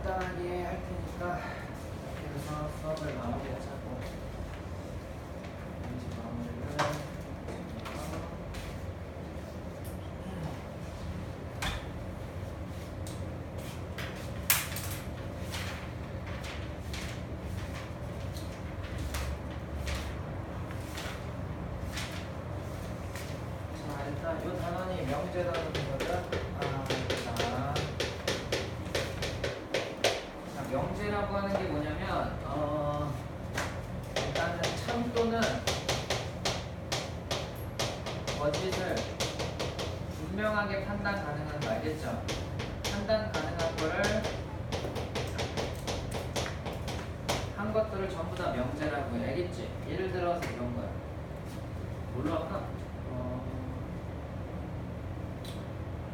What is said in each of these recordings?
간단하게 할 테니까 이렇게 해서 수업을 마무리하자고. 이제 마무리를 자, 일단 이 단원이 명제 단원이거든. 명제라고 하는 게 뭐냐면 일단은 참 또는 거짓을 분명하게 판단 가능한 거 알겠죠? 판단 가능한 거를 한 것들을 전부 다 명제라고 해. 알겠지? 예를 들어서 이런 거야. 뭘로 할까?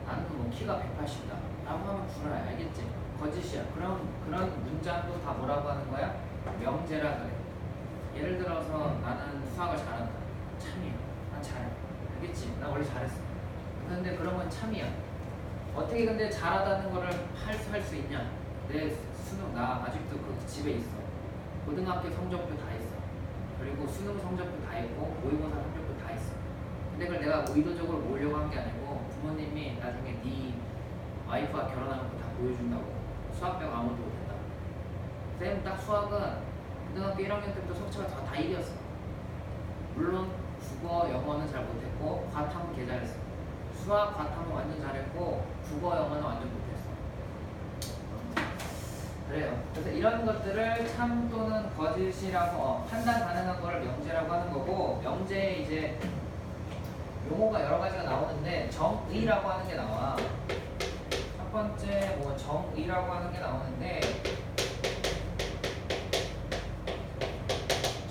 나는 뭐 키가 180이다 라고 하면 불안해. 알겠지? 거짓이야. 그런 문장도 다 뭐라고 하는 거야? 명제라 그래. 예를 들어서 나는 수학을 잘한다. 참이야. 난 잘해. 알겠지? 나 원래 잘했어. 근데 그런 건 참이야. 어떻게 근데 잘하다는 거를 할 수 있냐? 내 수능 나 아직도 그 집에 있어. 고등학교 성적표 다 있어. 그리고 수능 성적표 다 있고 모의고사 성적표 다 있어. 근데 그걸 내가 의도적으로 모으려고 한 게 아니고 부모님이 나중에 네 와이프와 결혼하면 다 보여준다고. 수학 배워 아무도 못했다. 쌤 딱 수학은 고등학교 1학년 때부터 속초가 다 1이었어. 물론 국어, 영어는 잘 못했고 과탐은 개 잘했어. 수학, 과탐은 완전 잘했고 국어, 영어는 완전 못했어. 그래요. 그래서 이런 것들을 참 또는 거짓이라고 판단 가능한 거를 명제라고 하는 거고, 명제에 이제 용어가 여러 가지가 나오는데 정의라고 하는 게 나와. 첫 번째 뭐 정의라고 하는 게 나오는데,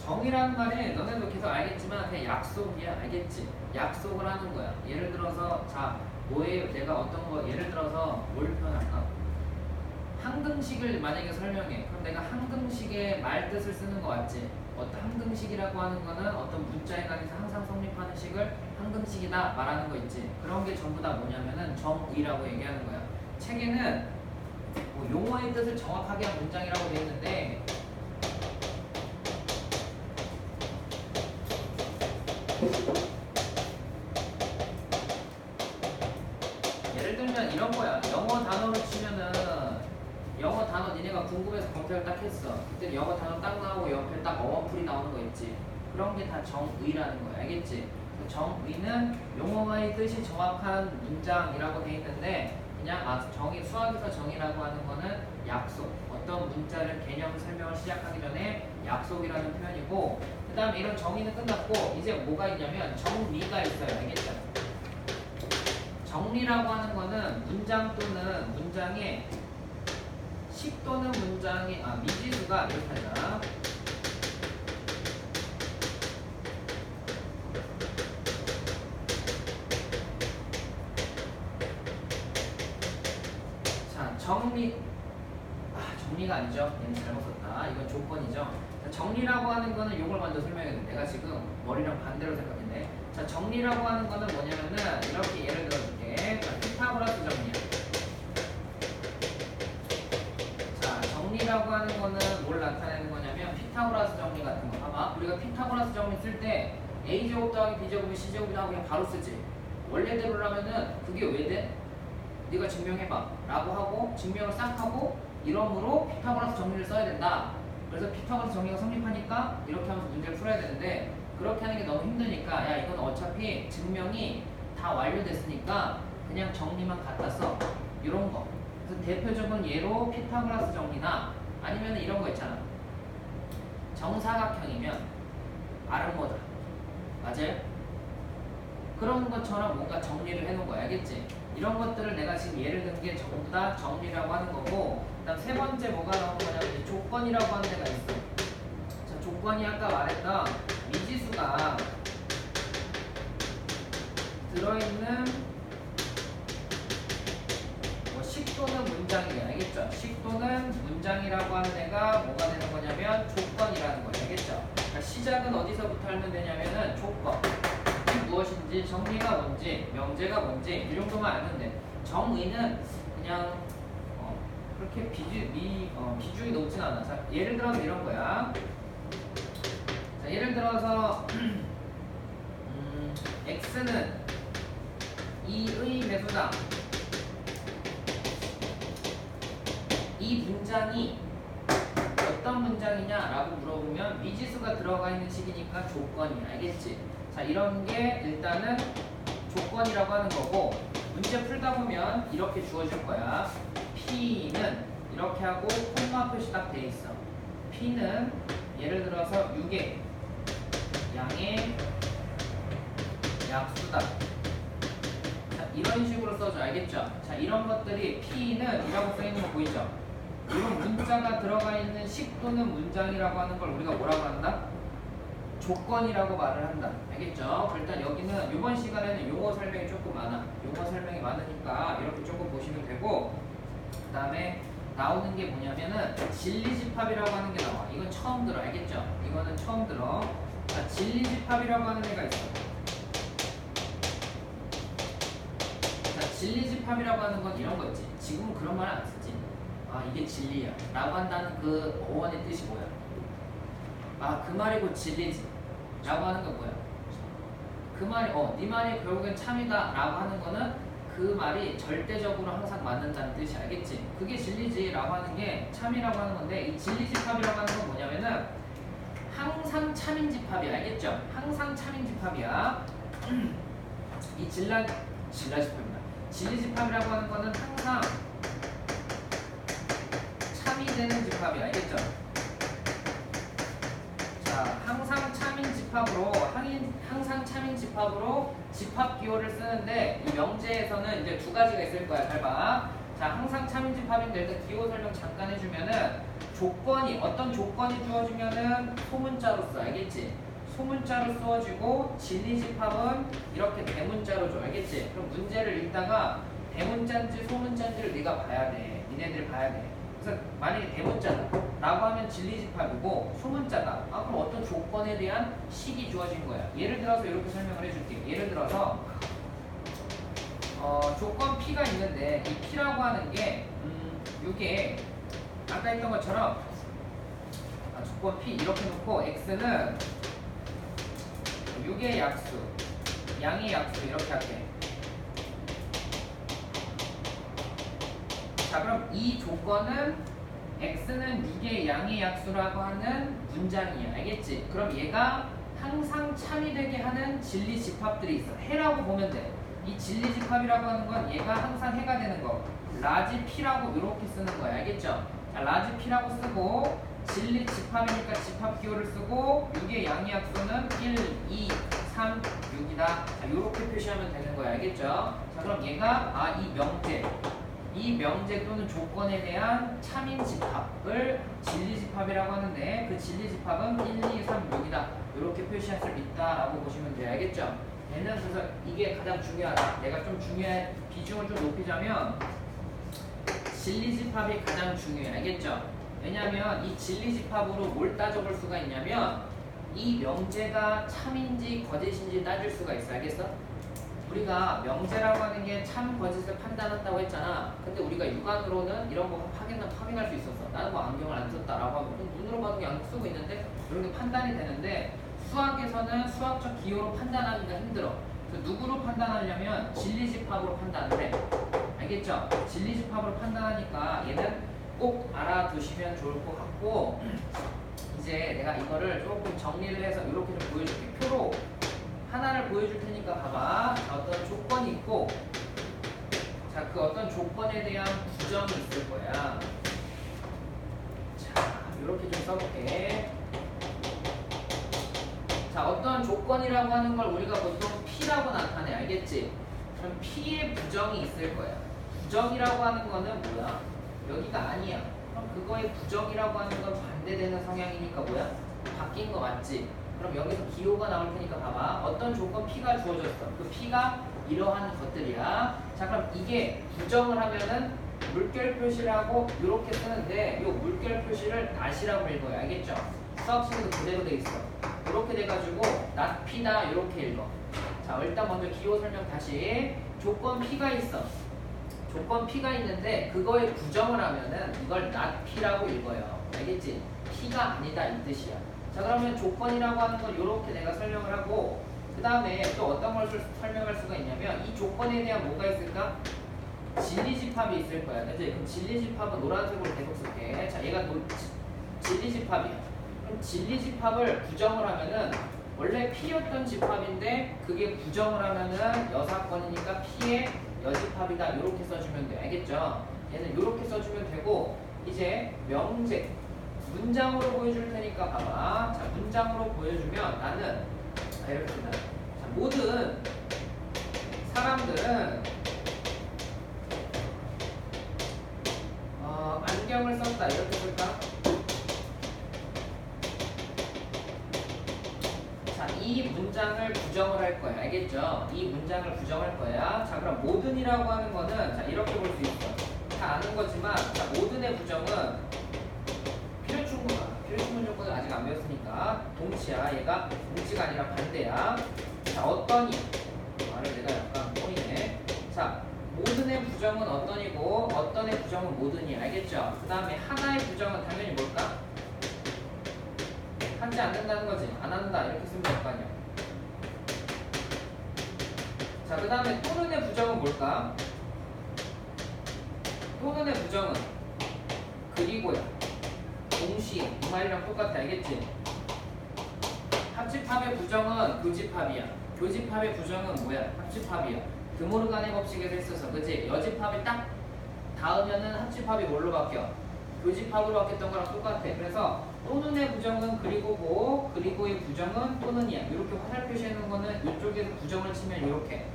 정의라는 말이 너네도 계속 알겠지만 그냥 약속이야. 알겠지? 약속을 하는 거야. 예를 들어서 자 뭐에 내가 어떤 거 예를 들어서 뭘 표현할까? 항등식을 만약에 설명해. 그럼 내가 항등식의 말뜻을 쓰는 거 맞지? 어떤 항등식이라고 하는 거는 어떤 문자에 관해서 항상 성립하는 식을 항등식이다 말하는 거 있지? 그런 게 전부 다 뭐냐면은 정의라고 얘기하는 거야. 책에는 뭐 용어의 뜻을 정확하게 한 문장이라고 되어 있는데, 예를 들면 이런 거야. 영어 단어로 치면은 영어 단어 니네가 궁금해서 검색을 딱 했어. 그때 영어 단어 딱 나오고 옆에 딱 어원풀이 나오는 거 있지? 그런 게 다 정의라는 거야. 알겠지? 정의는 용어의 뜻이 정확한 문장이라고 돼 있는데, 그냥 정의, 수학에서 정의라고 하는 거는 약속, 어떤 문자를 개념 설명을 시작하기 전에 약속이라는 표현이고, 그 다음에 이런 정의는 끝났고 이제 뭐가 있냐면 정리가 있어요. 알겠죠? 정리라고 하는 거는 문장 또는 문장의 식 또는 문장의 미지수가 이렇게 하자. 정리가 아니죠. 얘는 잘못 썼다. 이건 조건이죠. 자, 정리라고 하는 거는 이걸 먼저 설명해 줘. 내가 지금 머리랑 반대로 생각했네. 자, 정리라고 하는 거는 뭐냐면은 이렇게 예를 들어줄게. 자, 피타고라스 정리야. 자, 정리라고 하는 거는 뭘 나타내는 거냐면 피타고라스 정리 같은 거. 봐봐. 우리가 피타고라스 정리 쓸 때 a제곱 더하기 b제곱이 c제곱이다 하고 그냥 바로 쓰지. 원래대로라면은 그게 왜 돼? 네가 증명해봐 라고 하고 증명을 싹 하고 이러므로 피타고라스 정리를 써야 된다. 그래서 피타고라스 정리가 성립하니까 이렇게 하면서 문제를 풀어야 되는데, 그렇게 하는 게 너무 힘드니까 야 이건 어차피 증명이 다 완료됐으니까 그냥 정리만 갖다 써. 이런 거. 그래서 대표적인 예로 피타고라스 정리나 아니면 이런 거 있잖아. 정사각형이면 R은 뭐다? 맞아요? 그런 것처럼 뭔가 정리를 해놓은 거야. 알겠지? 이런 것들을 내가 지금 예를 든 게 전부 다 정리라고 하는 거고, 그 다음 세 번째 뭐가 나온 거냐면 조건이라고 하는 데가 있어. 자, 조건이 아까 말했던 미지수가 들어있는 뭐 식 또는 문장이에요. 알겠죠? 식 또는 문장이라고 하는 애가 뭐가 되는 거냐면 조건이라는 거예요. 알겠죠? 그러니까 시작은 어디서부터 하면 되냐면은 조건. 무엇인지, 정리가 뭔지, 명제가 뭔지 이 정도만 알면 돼. 정의는 그냥 그렇게 비중이 높진 않아. 자, 예를 들어서 이런 거야. 자, 예를 들어서 x는 2의 배수다. 이 문장이 어떤 문장이냐라고 물어보면 미지수가 들어가 있는 식이니까 조건이 알겠지? 자, 이런 게 일단은 조건이라고 하는 거고, 문제 풀다 보면 이렇게 주어질 거야. P는 이렇게 하고 콤마 표시 딱 돼 있어. P는 예를 들어서 6의 양의 약수다. 자, 이런 식으로 써줘. 알겠죠? 자, 이런 것들이 P는 이라고 써 있는 거 보이죠? 이런 문자가 들어가 있는 식 또는 문장이라고 하는 걸 우리가 뭐라고 한다? 조건이라고 말을 한다. 알겠죠? 일단 여기는 이번 시간에는 용어 설명이 조금 많아. 용어 설명이 많으니까 이렇게 조금 보시면 되고, 그 다음에 나오는 게 뭐냐면은 진리집합이라고 하는 게 나와. 이건 처음 들어. 알겠죠? 이거는 처음 들어. 자, 진리집합이라고 하는 애가 있어. 자, 진리집합이라고 하는 건 이런 거 있지. 지금은 그런 말 안 쓰지. 아, 이게 진리야 라고 한다는 그 어원의 뜻이 뭐야? 아, 그 말이 곧 진리지 라고 하는 거 뭐야? 그 말이 네 말이 결국엔 참이다 라고 하는 거는 그 말이 절대적으로 항상 맞는다는 뜻이. 알겠지? 그게 진리지 라고 하는 게 참이라고 하는 건데, 이 진리집합이라고 하는 건 뭐냐면은 항상 참인집합이야. 알겠죠? 항상 참인집합이야. 이 진라집합이다. 진리집합이라고 하는 거는 항상 참이 되는 집합이. 알겠죠? 자, 항상 참인 집합으로 항상 참인 집합으로 집합 기호를 쓰는데, 이 명제에서는 이제 두 가지가 있을 거야. 잘 봐. 자, 항상 참인 집합인데 일단 기호 설명 잠깐 해주면은 어떤 조건이 주어지면은 소문자로 써. 알겠지? 소문자로 써지고, 진리 집합은 이렇게 대문자로 줘. 알겠지? 그럼 문제를 읽다가 대문자인지 소문자인지를 네가 봐야 돼. 니네들 봐야 돼. 그래서 만약에 대문자다 라고 하면 진리집합이고, 소문자다. 그럼 어떤 조건에 대한 식이 주어진 거야. 예를 들어서 이렇게 설명을 해줄게. 예를 들어서 조건 P가 있는데, 이 P라고 하는 게 이게 아까 했던 것처럼 조건 P 이렇게 놓고 X는 6의 약수, 양의 약수 이렇게 할게. 자, 그럼 이 조건은 x는 6의 양의 약수라고 하는 문장이야. 알겠지? 그럼 얘가 항상 참이 되게 하는 진리 집합들이 있어. 해라고 보면 돼. 이 진리 집합이라고 하는 건 얘가 항상 해가 되는 거. 라지 P라고 이렇게 쓰는 거야. 알겠죠? 자, 라지 P라고 쓰고, 진리 집합이니까 집합 기호를 쓰고, 6의 양의 약수는 1, 2, 3, 6이다. 자, 이렇게 표시하면 되는 거야. 알겠죠? 자, 그럼 얘가 이 명제 또는 조건에 대한 참인 집합을 진리집합이라고 하는데, 그 진리집합은 1, 2, 3, 6이다. 이렇게 표시할 수 있다라고 보시면 돼요. 알겠죠? 얘는 그래서 이게 가장 중요하다. 내가 좀 비중을 좀 높이자면 진리집합이 가장 중요해. 알겠죠? 왜냐하면 이 진리집합으로 뭘 따져볼 수가 있냐면, 이 명제가 참인지 거짓인지 따질 수가 있어. 알겠어? 우리가 명제라고 하는 게 참 거짓을 판단한다고 했잖아. 근데 우리가 육안으로는 이런 거 확인할 수 있었어. 나는 뭐 안경을 안 썼다라고 하면 눈으로 봐도 그냥 쓰고 있는데 이런 게 판단이 되는데, 수학에서는 수학적 기호로 판단하기가 힘들어. 그래서 누구로 판단하려면 진리집합으로 판단을 해. 알겠죠? 진리집합으로 판단하니까 얘는 꼭 알아두시면 좋을 것 같고, 이제 내가 이거를 조금 정리를 해서 이렇게 좀 보여줄게. 표로 하나를 보여줄 테니까 봐봐. 어떤 조건이 있고, 자, 그 어떤 조건에 대한 부정이 있을 거야. 자, 이렇게 좀 써볼게. 자, 어떤 조건이라고 하는 걸 우리가 보통 P라고 나타내. 알겠지? 그럼 P의 부정이 있을 거야. 부정이라고 하는 거는 뭐야? 여기가 아니야. 그럼 그거의 부정이라고 하는 건 반대되는 성향이니까 뭐야? 바뀐 거 맞지? 그럼 여기서 기호가 나올 테니까 봐봐. 어떤 조건 P가 주어졌어. 그 P가 이러한 것들이야. 자, 그럼 이게 부정을 하면은 물결 표시를 하고 이렇게 쓰는데, 이 물결 표시를 낫이라고 읽어요. 알겠죠? 수학식에도 그대로 돼 있어. 이렇게 돼가지고 낫 P다 이렇게 읽어. 자, 일단 먼저 기호 설명 다시. 조건 P가 있어. 조건 P가 있는데 그거에 부정을 하면은 이걸 not P라고 읽어요. 알겠지? P가 아니다 이 뜻이야. 자 그러면 조건이라고 하는 건 이렇게 내가 설명을 하고 그 다음에 또 어떤 걸 설명할 수가 있냐면 이 조건에 대한 뭐가 있을까? 진리집합이 있을 거야. 그치? 그럼 진리집합은 노란색으로 계속 쓸게. 자 얘가 진리집합이야. 그럼 진리집합을 부정을 하면은 원래 P였던 집합인데 그게 부정을 하면은 여사건이니까 P의 여집합이다 이렇게 써주면 돼. 알겠죠? 얘는 이렇게 써주면 되고 이제 명제 문장으로 보여줄 테니까 봐봐. 자 문장으로 보여주면 나는 이렇게 쓴다. 자, 모든 사람들은 안경을 썼다 이렇게 쓸까? 자, 이 문장을 부정을 할 거야. 알겠죠? 이 문장을 부정할 거야. 자, 그럼 모든이라고 하는 거는 자, 이렇게 볼 수 있어. 다 아는 거지만 자, 모든의 부정은 필요충분 조건을 아직 안 배웠으니까 동치야. 얘가 동치가 아니라 반대야. 자, 어떠니? 말을 내가 약간 꼬이네. 자, 모든의 부정은 어떠니고 어떤의 부정은 모든이. 알겠죠? 그 다음에 하나의 부정은 당연히 뭘까? 하지 않는다는 거지. 안 한다. 이렇게 쓰면 될 거 아니야. 자, 그 다음에 또는의 부정은 뭘까? 또는의 부정은 그리고야. 동시에. 이 말이랑 똑같아. 알겠지? 합집합의 부정은 교집합이야. 교집합의 부정은 뭐야? 합집합이야. 드모르간의 법칙에서 있어서. 그치? 여집합이 딱 닿으면은 합집합이 뭘로 바뀌어? 교집합으로 바뀌었던 거랑 똑같아. 그래서 또는의 부정은 그리고고 그리고의 부정은 또는이야. 이렇게 화살 표시해놓은 거는 이쪽에서 부정을 치면 이렇게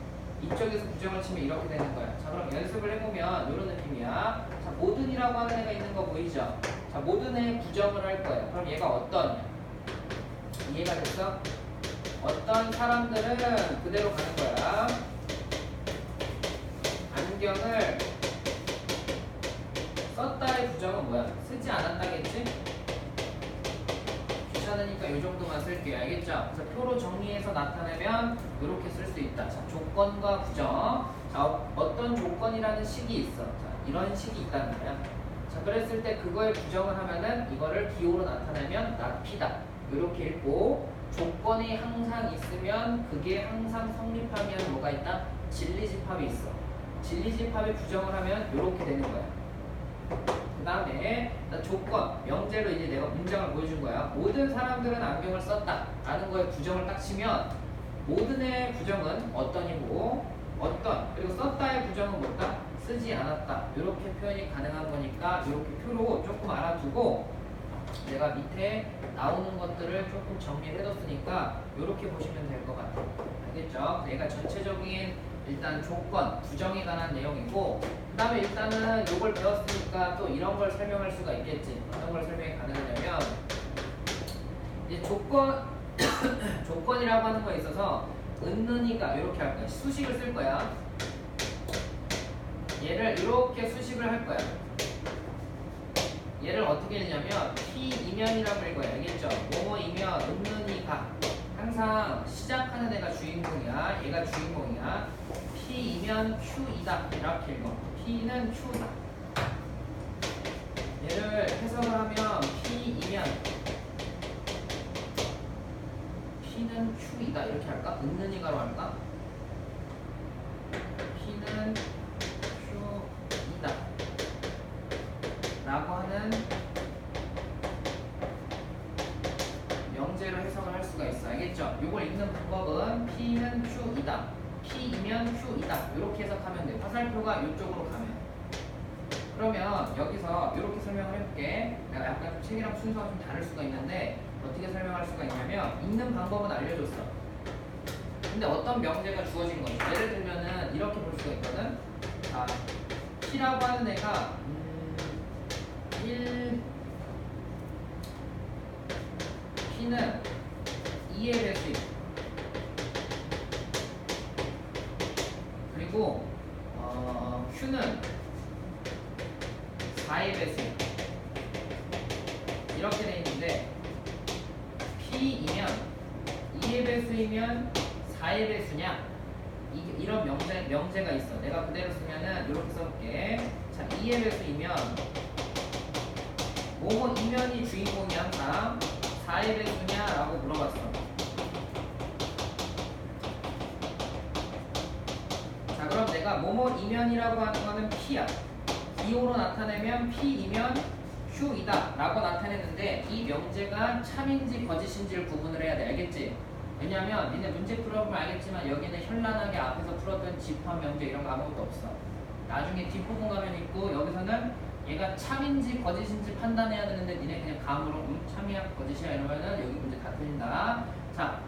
이쪽에서 부정을 치면 이렇게 되는 거야. 자 그럼 연습을 해보면 이런 느낌이야. 자 모든이라고 하는 애가 있는 거 보이죠? 자 모든의 부정을 할 거야. 그럼 얘가 어떠냐? 이해가 됐어? 어떤 사람들은 그대로 가는 거야. 안경을 썼다의 부정은 뭐야? 쓰지 않았다겠지? 귀찮으니까 이 정도만 쓸게요. 알겠죠? 그래서 표로 정리해서 나타내면 이렇게 쓸 수 있다. 자, 조건과 부정. 자, 어떤 조건이라는 식이 있어. 자, 이런 식이 있다는 거야. 자, 그랬을 때 그거에 부정을 하면은 이거를 기호로 나타내면 not P다. 이렇게 읽고 조건이 항상 있으면 그게 항상 성립하면 뭐가 있다? 진리집합이 있어. 진리집합에 부정을 하면 이렇게 되는 거야. 그 다음에 조건, 명제로 이제 내가 문장을 보여준 거야. 모든 사람들은 안경을 썼다 라는 거에 부정을 딱 치면 모든의 부정은 어떤이고 어떤 그리고 썼다의 부정은 뭘까? 쓰지 않았다. 이렇게 표현이 가능한 거니까 이렇게 표로 조금 알아두고 내가 밑에 나오는 것들을 조금 정리해뒀으니까 이렇게 보시면 될 것 같아요. 알겠죠? 얘가 전체적인 일단 조건, 부정에 관한 내용이고 그 다음에 일단은 이걸 배웠으니까 또 이런 걸 설명할 수가 있겠지. 어떤 걸 설명이 가능하냐면 이제 조건이라고 하는 거에 있어서 은는이가 이렇게 할 거야. 수식을 쓸 거야. 얘를 이렇게 수식을 할 거야. 얘를 어떻게 읽냐면 P이면이라고 읽어요. 알겠죠? 뭐뭐이면 은는이가 항상 시작하는 애가 주인공이야. 얘가 주인공이야. P이면 Q이다. 이렇게 읽어. P는 Q다. 얘를 해석을 하면 P이면 P는 Q이다. 이렇게 할까? 은는이가로 할까? P는 Q이다. 라고 하는 명제로 해석을 할 수가 있어. 알겠죠? 이걸 읽는 방법은 P는 Q이다. P이면 Q이다. 이렇게 해석하면 돼. 화살표가 이쪽으로 가면. 그러면 여기서 이렇게 설명을 해볼게. 내가 약간 좀 책이랑 순서가 좀 다를 수가 있는데 어떻게 설명할 수가 있냐면 읽는 방법은 알려줬어. 근데 어떤 명제가 주어진 거지. 예를 들면은 이렇게 볼 수가 있거든. 자, P라고 하는 애가 1P는 2의 배수임. 그리고 Q는 4의 배수임. 이렇게 돼 있는데 P이면 2의 배수이면 4의 배수냐 이런 명제가 있어. 내가 그대로 쓰면은 이렇게 써볼게. 자, 2의 배수이면 뭐뭐 이면이 주인공이 항상 4의 배수냐? 라고 물어봤어. 자, 그럼 내가 뭐뭐 이면이라고 하는 거는 P야. 기호로 나타내면 P이면 Q이다 라고 나타냈는데 이 명제가 참인지 거짓인지를 구분을 해야 돼. 알겠지? 왜냐면 니네 문제 풀어보면 알겠지만 여기는 현란하게 앞에서 풀었던 집합 명제 이런 거 아무것도 없어. 나중에 뒷부분 가면 있고 여기서는 얘가 참인지 거짓인지 판단해야 되는데 니네 그냥 감으로 참이야 거짓이야 이러면은 여기 문제 다 틀린다. 자,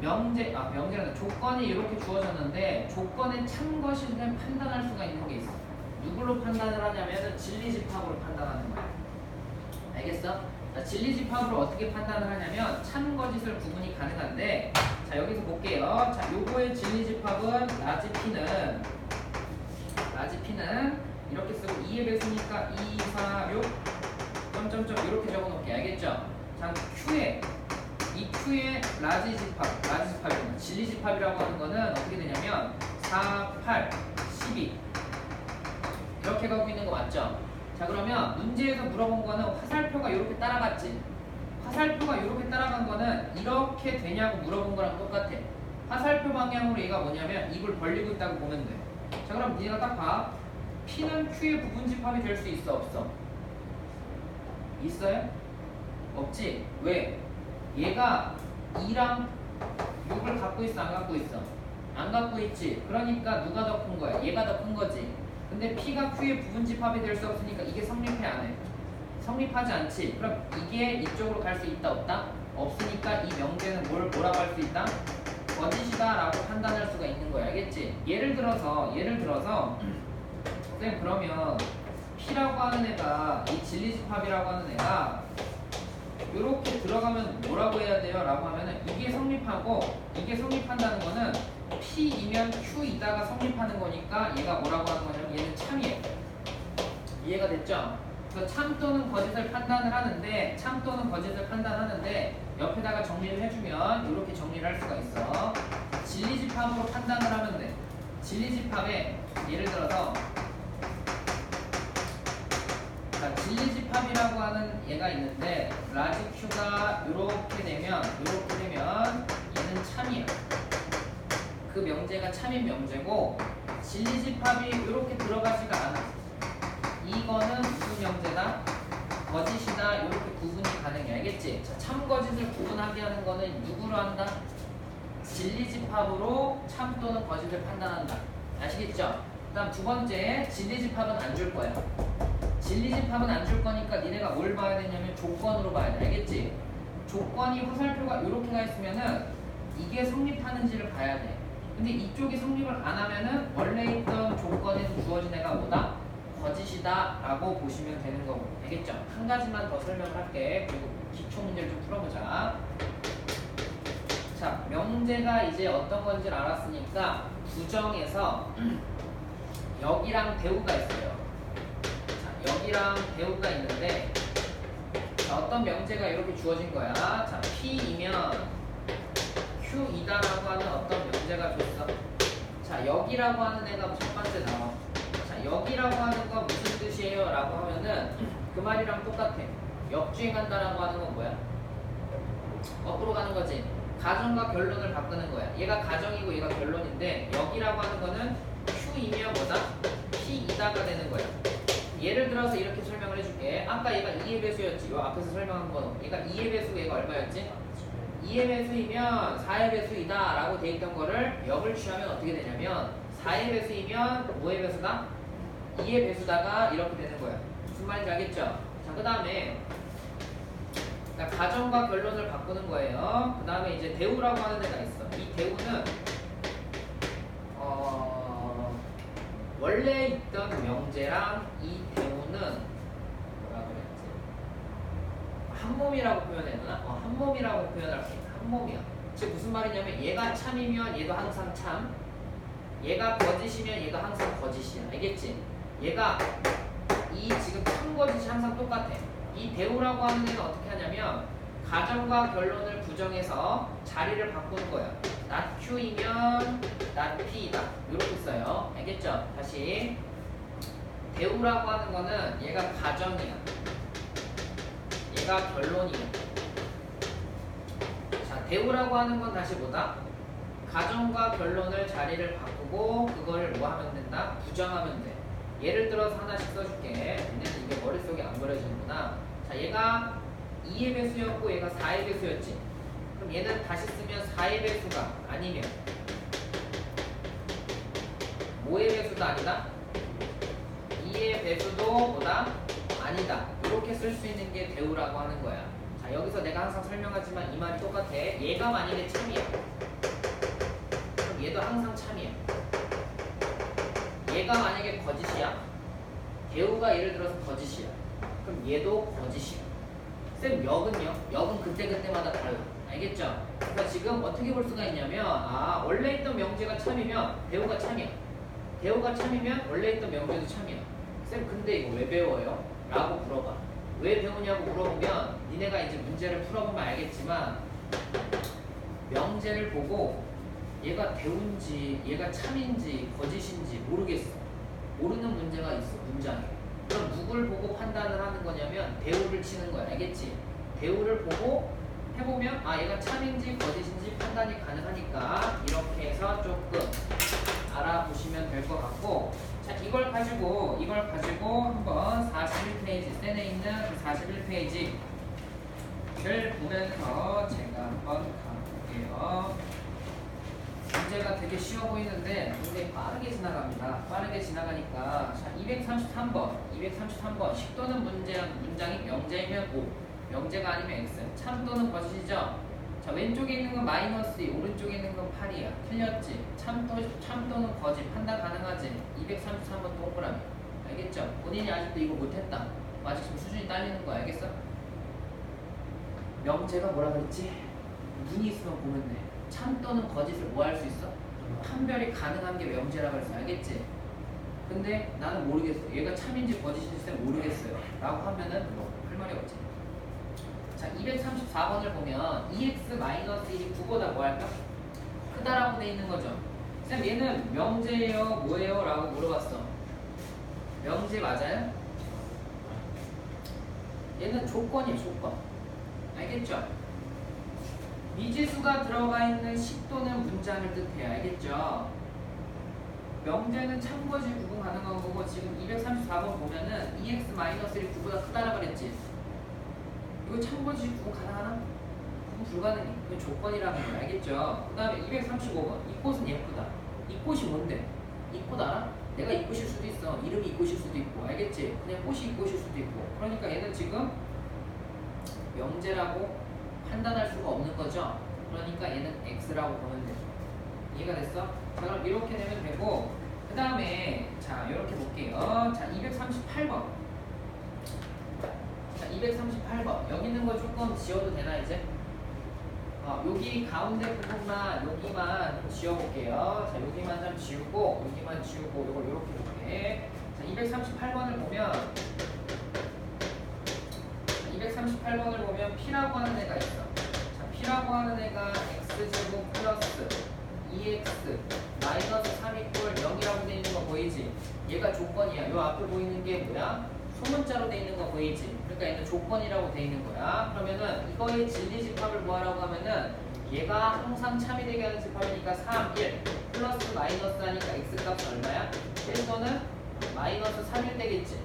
명제라는 조건이 이렇게 주어졌는데 조건에 참 것인지 판단할 수가 있는 게 있어. 누구로 판단을 하냐면 진리집합으로 판단하는 거야. 알겠어? 자, 진리집합으로 어떻게 판단을 하냐면 참 거짓을 구분이 가능한데 자, 여기서 볼게요. 자, 요거의 진리집합은 라지 P는 이렇게 쓰고 2의 배수니까 2, 4, 6 점점점 이렇게 적어놓을게. 알겠죠? 자, Q의 라지집합이면 진리집합이라고 하는 거는 어떻게 되냐면 4, 8, 12 이렇게 가고 있는 거 맞죠? 자, 그러면 문제에서 물어본 거는 화살표가 이렇게 따라갔지. 화살표가 이렇게 따라간 거는 이렇게 되냐고 물어본 거랑 똑같아. 화살표 방향으로 얘가 뭐냐면 입을 벌리고 있다고 보면 돼. 자, 그럼 니네가 딱 봐. P는 Q의 부분집합이 될 수 있어 없어? 있어요? 없지? 왜? 얘가 2랑 6을 갖고 있어 안 갖고 있어? 안 갖고 있지. 그러니까 누가 더 큰 거야? 얘가 더 큰 거지. 근데 P가 Q의 부분집합이 될 수 없으니까 이게 성립해 안 해? 성립하지 않지. 그럼 이게 이쪽으로 갈 수 있다 없다? 없으니까 이 명제는 뭐라고 할 수 있다? 거짓이다 라고 판단할 수가 있는 거야. 알겠지? 예를 들어서 쌤 그러면 P라고 하는 애가 이 진리집합이라고 하는 애가 이렇게 들어가면 뭐라고 해야 돼요? 라고 하면은 이게 성립하고 이게 성립한다는 거는 P이면 Q이다가 성립하는 거니까 얘가 뭐라고 하는 거냐면 얘는 참이에요. 이해가 됐죠? 그래서 참 또는 거짓을 판단을 하는데 참 또는 거짓을 판단하는데 옆에다가 정리를 해주면 이렇게 정리를 할 수가 있어. 진리집합으로 판단을 하면 돼. 진리집합에 예를 들어서 자, 진리집합이라고 하는 얘가 있는데 라지 Q가 이렇게 되면 얘는 참이야. 그 명제가 참인 명제고 진리집합이 이렇게 들어가지가 않아. 이거는 무슨 명제다? 거짓이다. 이렇게 구분이 가능해. 알겠지? 자, 참 거짓을 구분하게 하는 거는 누구로 한다? 진리집합으로 참 또는 거짓을 판단한다. 아시겠죠? 그 다음 두 번째 진리집합은 안 줄 거야. 진리집합은 안 줄 거니까 니네가 뭘 봐야 되냐면 조건으로 봐야 돼. 알겠지? 조건이 화살표가 이렇게 가 있으면은 이게 성립하는지를 봐야 돼. 근데 이쪽이 성립을 안 하면은 원래 있던 조건에서 주어진 애가 뭐다? 거짓이다 라고 보시면 되는 거고. 알겠죠? 한 가지만 더 설명을 할게. 그리고 기초 문제를 좀 풀어보자. 자, 명제가 이제 어떤 건지를 알았으니까 부정에서 여기랑 대우가 있어요. 자, 여기랑 대우가 있는데 자, 어떤 명제가 이렇게 주어진 거야. 자, P이면 Q이다라고 하는 어떤 명제가 줬어. 자, 여기라고 하는 애가 첫 번째 나와. 자, 여기라고 하는 건 무슨 뜻이에요? 라고 하면은 그 말이랑 똑같아. 역주행한다라고 하는 건 뭐야? 거꾸로 가는 거지. 가정과 결론을 바꾸는 거야. 얘가 가정이고 얘가 결론인데 여기라고 하는 거는 Q이면 뭐다? P이다가 되는 거야. 예를 들어서 이렇게 설명을 해줄게. 아까 얘가 2의 배수였지. 요 앞에서 설명한 건 얘가 2의 배수고 얘가 얼마였지? 2의 배수이면 4의 배수이다 라고 돼 있던 거를 역을 취하면 어떻게 되냐면 4의 배수이면 뭐의 배수다? 2의 배수다가 이렇게 되는 거야. 무슨 말인지 알겠죠? 자, 그 다음에 가정과 결론을 바꾸는 거예요. 그 다음에 이제 대우라고 하는 애가 있어. 이 대우는 원래 있던 명제랑 이 대우는 뭐라 그랬지? 한 몸이라고 표현해야 되나? 한 몸이라고 표현할 수 있다. 한 몸이야. 즉 무슨 말이냐면 얘가 참이면 얘도 항상 참, 얘가 거짓이면 얘도 항상 거짓이야. 알겠지? 얘가 이 지금 참 거짓이 항상 똑같아. 이 대우라고 하는 애는 어떻게 하냐면 가정과 결론을 부정해서 자리를 바꾸는 거야. not Q이면 난 P이다. 이렇게 써요. 알겠죠? 다시 대우라고 하는 거는 얘가 가정이야. 얘가 결론이야. 자, 대우라고 하는 건 다시 뭐다? 가정과 결론을 자리를 바꾸고 그걸 뭐 하면 된다? 부정하면 돼. 예를 들어서 하나씩 써줄게. 얘네는 이게 머릿속에 안 그려지는구나. 자, 얘가 2의 배수였고 얘가 4의 배수였지. 그럼 얘는 다시 쓰면 4의 배수가 아니면 뭐의 배수도 아니다? 2의 배수도 뭐다? 아니다. 이렇게 쓸 수 있는 게 대우라고 하는 거야. 자, 여기서 내가 항상 설명하지만 이 말이 똑같아. 얘가 만약에 참이야. 그럼 얘도 항상 참이야. 얘가 만약에 거짓이야. 대우가 예를 들어서 거짓이야. 그럼 얘도 거짓이야. 쌤, 역은요? 역은 그때그때마다 달라. 알겠죠? 그러니까 지금 어떻게 볼 수가 있냐면 원래 있던 명제가 참이면 대우가 참이야. 대우가 참이면 원래 있던 명제도 참이야. 쌤, 근데 이거 왜 배워요? 라고 물어봐. 왜 배우냐고 물어보면 니네가 이제 문제를 풀어보면 알겠지만 명제를 보고 얘가 대우인지 얘가 참인지 거짓인지 모르겠어. 모르는 문제가 있어. 문장에. 그럼 누굴 보고 판단을 하는 거냐면 대우를 치는 거야. 알겠지? 대우를 보고 해보면 얘가 참인지 거짓인지 판단이 가능하니까 이렇게 해서 조금 알아보시면 될 것 같고, 자, 이걸 가지고 한번 41페이지 쌤에 있는 그 41페이지를 보면서 제가 한번 가볼게요. 문제가 되게 쉬워 보이는데 굉장히 빠르게 지나갑니다. 빠르게 지나가니까 자, 233번 식 또는 문장이 명제이면 O, 명제가 아니면 X, 참 또는 거짓이죠. 자, 왼쪽에 있는 건 마이너스 2, 오른쪽에 있는 건 8이야. 틀렸지? 참 또는 거짓 판단 가능하지? 233번 동그라미. 알겠죠? 본인이 아직도 이거 못했다. 아직 지금 수준이 딸리는 거 알겠어? 명제가 뭐라 그랬지? 눈이 있으면 보면 돼. 참 또는 거짓을 뭐 할 수 있어? 판별이 가능한 게 명제라고 해서 알겠지? 근데 나는 모르겠어. 얘가 참인지 거짓인지 모르겠어요. 라고 하면은 할 말이 없지. 자, 234번을 보면 2x-1이 9보다 뭐 할까? 크다라고 돼 있는 거죠. 쌤, 얘는 명제예요? 뭐예요? 라고 물어봤어. 명제 맞아요? 얘는 조건이에요. 조건. 알겠죠? 미지수가 들어가 있는 식 또는 문장을 뜻해요. 알겠죠? 명제는 참거짓 구분 가능한 거고, 지금 234번 보면은 2x-1이 9보다 크다라고 그랬지? 이거 참거짓 구분 가능하나? 구분 불가능해. 이건 조건이라는 거야. 알겠죠? 그 다음에 235번. 이 꽃은 예쁘다. 이 꽃이 뭔데? 이 꽃 알아? 내가 이 꽃일 수도 있어. 이름이 이 꽃일 수도 있고. 알겠지? 그냥 꽃이 이 꽃일 수도 있고. 그러니까 얘는 지금 명제라고 판단할 수가 없는 거죠. 그러니까 얘는 X라고 보면 돼. 이해가 됐어? 자, 그럼 이렇게 되면 되고, 그 다음에 자, 이렇게 볼게요. 자, 238번. 자, 238번. 여기 있는 거 조금 지워도 되나 이제? 여기 가운데 부분만 여기만 지워볼게요. 자, 여기만 좀 지우고 여기만 지우고 이걸 이렇게 볼게. 자, 238번을 보면 238번을 보면 P라고 하는 애가 있어. 자, P라고 하는 애가 X제곱 플러스 2X 마이너스 3 이꼴 0이라고 돼 있는 거 보이지? 얘가 조건이야. 요 앞에 보이는 게 뭐야? 소문자로 돼 있는 거 보이지? 그러니까 얘는 조건이라고 돼 있는 거야. 그러면은 이거의 진리 집합을 뭐 하라고 하면은 얘가 항상 참이 되게 하는 집합이니까 3, 1 플러스 마이너스 하니까 X 값은 얼마야? 1 또는 마이너스 3일 되겠지?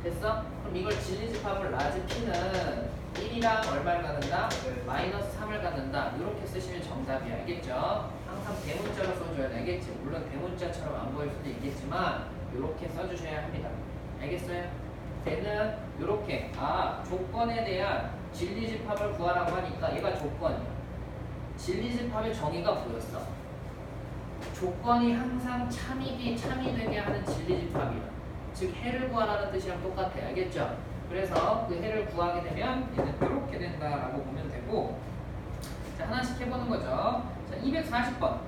됐어? 그럼 이걸 진리 집합을 라지 P는 1이랑 얼마를 갖는다? 마이너스 3을 갖는다. 이렇게 쓰시면 정답이 알겠죠? 항상 대문자로 써줘야 돼. 알겠지? 물론 대문자처럼 안 보일 수도 있겠지만 이렇게 써주셔야 합니다. 알겠어요? 얘는 이렇게 조건에 대한 진리 집합을 구하라고 하니까 얘가 조건이야. 진리 집합의 정의가 뭐였어? 조건이 항상 참이 되게 하는 진리 집합이야. 즉 해를 구하라는 뜻이랑 똑같아. 알겠죠? 그래서 그 해를 구하게 되면 얘는 이렇게 된다라고 보면 되고, 자, 하나씩 해보는 거죠. 자, 240번.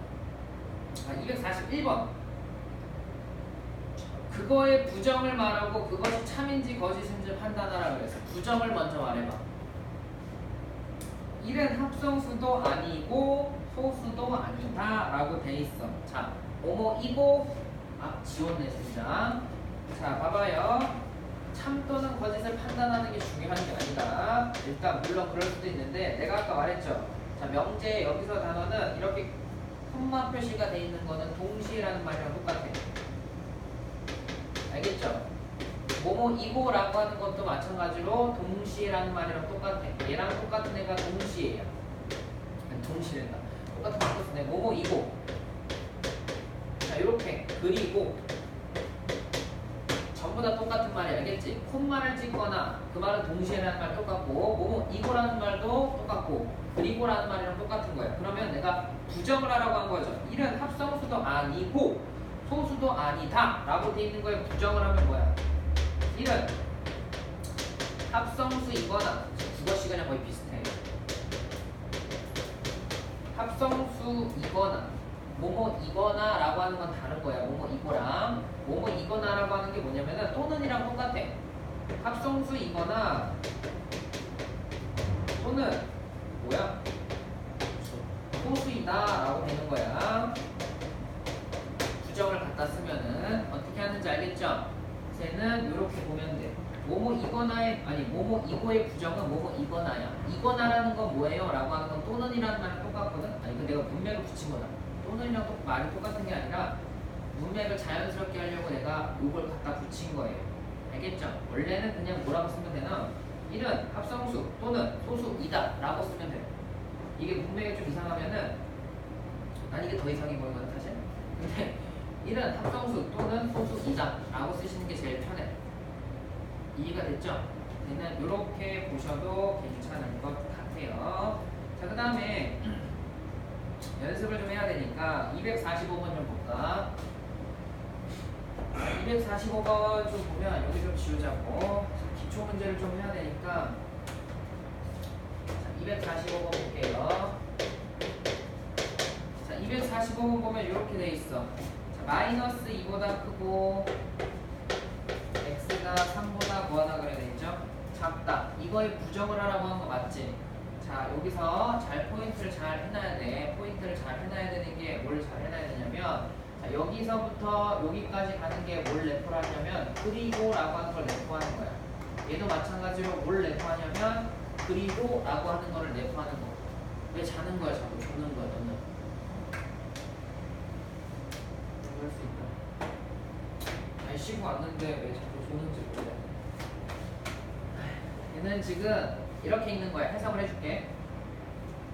241번. 그거의 부정을 말하고 그것이 참인지 거짓인지 판단하라 그래서 부정을 먼저 말해봐. 1은 합성수도 아니고 소수도 아니다 라고 돼 있어. 자, 뭐뭐이고 지웠네 진짜. 자, 봐봐요. 참 또는 거짓을 판단하는 게 중요한 게 아니다. 일단 물론 그럴 수도 있는데 내가 아까 말했죠. 자, 명제 여기서 단어는 이렇게 콤마 표시가 돼 있는 거는 동시에라는 말이랑 똑같아. 알겠죠? 뭐뭐이고라고 하는 것도 마찬가지로 동시에라는 말이랑 똑같아. 얘랑 똑같은 애가 동시에야. 아니, 동시에다. 똑같은 거 쓰네. 뭐뭐이고. 자, 이렇게 그리고 전부 다 똑같은 말이 알겠지? 콤마를 찍거나 그 말은 동시에라는 말 똑같고 뭐뭐이고라는 말도 똑같고 그리고라는 말이랑 똑같은 거야. 그러면 내가 부정을 하라고 한 거죠. 이는 합성수도 아니고 소수도 아니다 라고 돼 있는 거에 부정을 하면 뭐야? 이는 합성수이거나 국어 시간이 거의 비슷해. 합성수이거나 뭐뭐이거나 라고 하는 건 다른 거야. 뭐뭐이고랑 뭐뭐이거나 라고 하는 게 뭐냐면은 또는이랑 똑같아. 합성수이거나 또는 뭐야? 소수이다 라고 되는 거야. 부정을 갖다 쓰면은 어떻게 하는지 알겠죠? 쟤는 이렇게 보면 돼. 뭐뭐이거나의 아니 뭐뭐이고의 부정은 뭐뭐이거나야. 이거나라는 건 뭐예요? 라고 하는 건 또는이라는 말이 똑같거든. 아니 그 내가 문맥을 붙인 거다. 또는이랑 말이 똑같은 게 아니라 문맥을 자연스럽게 하려고 내가 이걸 갖다 붙인 거예요. 알겠죠? 원래는 그냥 뭐라고 쓰면 되나? 이는 합성수 또는 소수이다 라고 쓰면 돼요. 이게 문맥이 좀 이상하면은 난 이게 더 이상해 보이거든 사실. 근데 이는 합성수 또는 소수이다 라고 쓰시는 게 제일 편해. 이해가 됐죠? 얘는 이렇게 보셔도 괜찮을 것 같아요. 자, 그 다음에 연습을 좀 해야 되니까 245번 좀 볼까? 245번 좀 보면 여기 좀 지우자고. 기초 문제를 좀 해야 되니까 245번 볼게요. 자, 245번 보면 이렇게 돼 있어. 자, 마이너스 2보다 크고 x가 3보다 뭐하다 그래 돼 있죠? 작다. 이거에 부정을 하라고 한 거 맞지? 자, 여기서 잘 포인트를 잘 해놔야 돼. 포인트를 잘 해놔야 되는 게 뭘 잘 해놔야 되냐면, 자, 여기서부터 여기까지 가는 게 뭘 레포를 하냐면 그리고 라고 하는 걸 레포하는 거야. 얘도 마찬가지로 뭘 레포하냐면 그리고 라고 하는 거를 내포하는 거. 왜 자는 거야 자꾸 조는 거야 너는. 그럴 수 있다. 아니 쉬고 왔는데 왜 자꾸 조는지 모르겠네. 얘는 지금 이렇게 읽는 거야. 해석을 해줄게.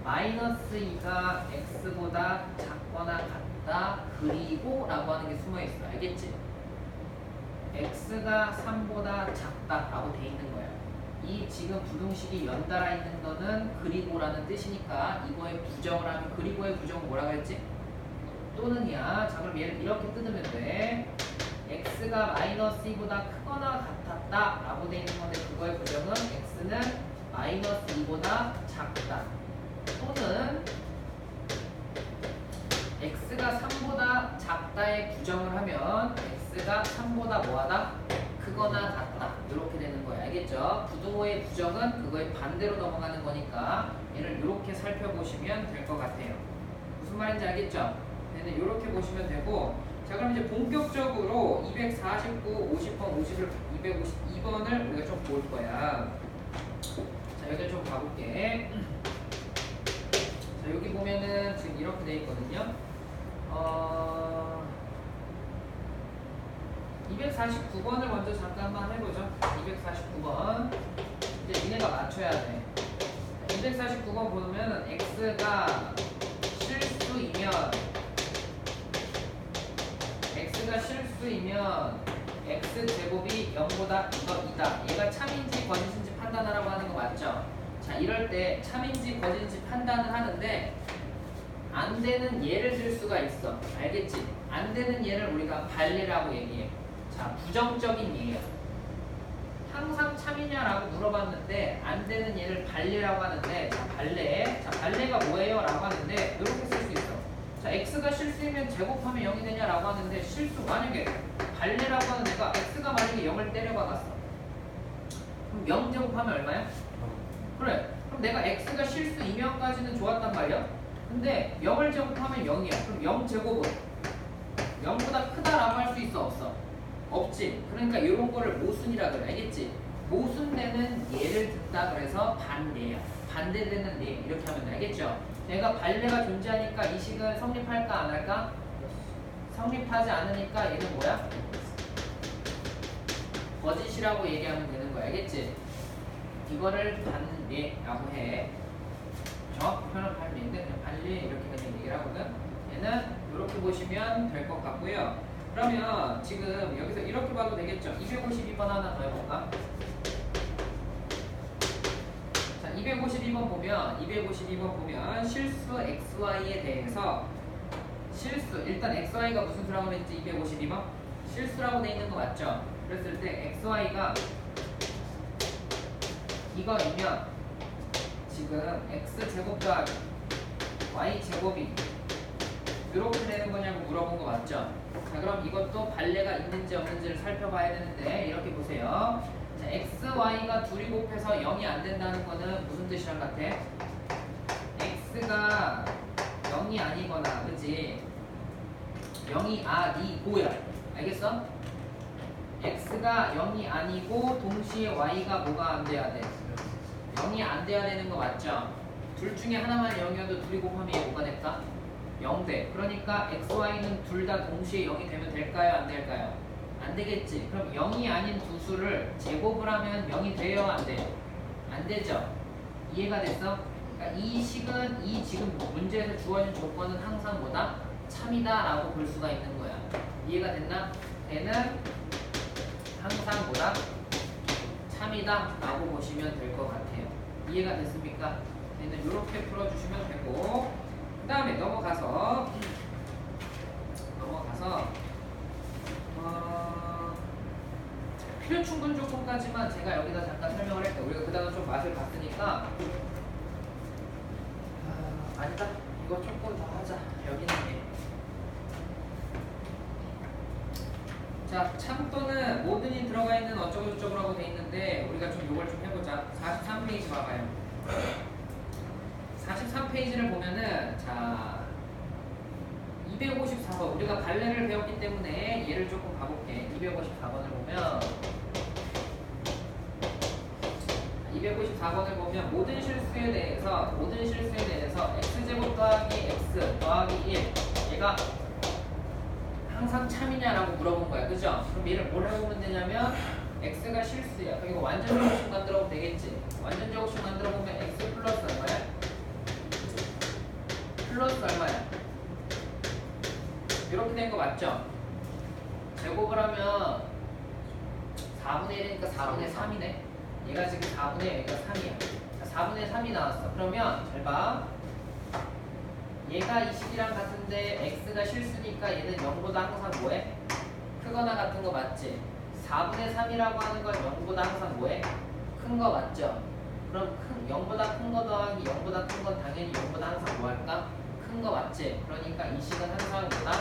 마이너스 2가 x보다 작거나 같다 그리고 라고 하는 게 숨어있어. 알겠지? x가 3보다 작다 라고 돼 있는 거야. 이 지금 부등식이 연달아 있는 거는 그리고라는 뜻이니까 이거에 부정을 하면 그리고의 부정은 뭐라 그랬지? 또는이야. 자, 그럼 얘를 이렇게 뜯으면 돼. x가 마이너스 2보다 크거나 같았다 라고 돼 있는 건데 그거의 부정은 x는 마이너스 2보다 작다. 또는 x가 3보다 작다에 부정을 하면 x가 3보다 뭐하다? 크거나 같다. 이렇게 되는 거예요. 알겠죠? 부등호의 부정은 그거의 반대로 넘어가는 거니까 얘를 이렇게 살펴보시면 될 것 같아요. 무슨 말인지 알겠죠? 얘는 이렇게 보시면 되고, 자 그럼 이제 본격적으로 249, 50번, 51, 252번을 우리가 좀 볼 거야. 자 여기 좀 가볼게. 자 여기 보면은 지금 이렇게 돼 있거든요. 249번을 먼저 잠깐만 해보죠. 249번. 이제 니네가 맞춰야 돼. 249번 보면 x가 실수이면 x제곱이 0보다 이다. 얘가 참인지 거짓인지 판단하라고 하는 거 맞죠? 자 이럴 때 참인지 거짓인지 판단을 하는데 안 되는 예를 들 수가 있어. 알겠지? 안 되는 예를 우리가 발례라고 얘기해. 자, 부정적인 예야. 항상 참이냐라고 물어봤는데 안 되는 예를 발례라고 하는데, 자, 발례. 자, 발례가 뭐예요? 라고 하는데 이렇게 쓸 수 있어. 자, x가 실수이면 제곱하면 0이 되냐라고 하는데 실수. 만약에 발례라고 하는 애가 x가 만약에 0을 때려박았어. 그럼 0 제곱하면 얼마야? 그래. 그럼 내가 x가 실수 2명까지는 좋았단 말이야. 근데 0을 제곱하면 0이야. 그럼 0 제곱은 0보다 크다라고 할 수 있어 없어? 없지. 그러니까 이런 거를 모순이라 그래. 알겠지? 모순되는 예를 든다 그래서 반례야. 반대되는 예 이렇게 하면 돼. 알겠죠? 얘가 반례가 존재하니까 이 식은 성립할까 안 할까? 성립하지 않으니까 얘는 뭐야? 거짓이라고 얘기하면 되는 거야. 알겠지? 이거를 반례라고 해. 정확히 표현은 반례인데 그냥 반례 이렇게 그냥 얘기를 하거든. 얘는 이렇게 보시면 될 것 같고요. 그러면 지금 여기서 이렇게 봐도 되겠죠? 252번 하나 더 해볼까? 자, 252번 보면 실수 xy에 대해서 실수 일단 xy가 무슨 수라고 했지? 252번 실수라고 돼 있는 거 맞죠? 그랬을 때 xy가 이거이면 지금 x제곱 더하기 y제곱이 이렇게 되는 거냐고 물어본 거 맞죠? 자, 그럼 이것도 반례가 있는지 없는지를 살펴봐야 되는데 이렇게 보세요. 자, xy가 둘이 곱해서 0이 안 된다는 거는 무슨 뜻이랑 같아? x가 0이 아니거나 그치? 0이 아니고야. 알겠어? x가 0이 아니고 동시에 y가 뭐가 안 돼야 돼? 0이 안 돼야 되는 거 맞죠? 둘 중에 하나만 0이어도 둘이 곱하면 얘 뭐가 될까? 0돼. 그러니까 xy는 둘 다 동시에 0이 되면 될까요? 안 될까요? 안 되겠지. 그럼 0이 아닌 두 수를 제곱을 하면 0이 돼요? 안 돼요? 안 되죠? 이해가 됐어? 그러니까 이 식은 이 지금 문제에서 주어진 조건은 항상 뭐다? 참이다 라고 볼 수가 있는 거야. 이해가 됐나? 얘는 항상 뭐다? 참이다 라고 보시면 될 것 같아요. 이해가 됐습니까? 얘는 이렇게 풀어주시면 되고 그 다음에 넘어가서 필요 충분 조건까지만 제가 여기다 잠깐 설명을 할게요. 우리가 그 단어 좀 맛을 봤으니까 아니다. 이거 조금 더 하자. 여기는 자, 참 또는 모든이 들어가 있는 어쩌고저쩌고라고 돼 있는데 우리가 좀 이걸 좀 해보자. 43페이지 봐봐요. 43페이지를 보면은 자 254번 우리가 발레를 배웠기 때문에 얘를 조금 봐볼게. 254번을 보면 254번을 보면 모든 실수에 대해서 x제곱 더하기 x 더하기 1 얘가 항상 참이냐라고 물어본 거야. 그죠? 그럼 얘를 뭘 해보면 되냐면 x가 실수야. 그리고 완전 제곱식 만들어 보면 되겠지. 완전 제곱식 만들어 보면 x 플러스 얼마야? 플러스 얼마야? 이렇게 된 거 맞죠? 제곱을 하면 4분의 1이니까 4분의 3이네. 얘가 지금 4분의 1, 얘가 3이야. 4분의 3이 나왔어. 그러면 잘 봐. 얘가 이 식이랑 같은데 x가 실수니까 얘는 0보다 항상 뭐해? 크거나 같은 거 맞지? 4분의 3이라고 하는 건 0보다 항상 뭐해? 큰 거 맞죠? 그럼 0보다 큰 거 더하기 0보다 큰 건 당연히 0보다 항상 뭐 할까? 큰 거 맞지? 그러니까 이 식은 항상 뭐다?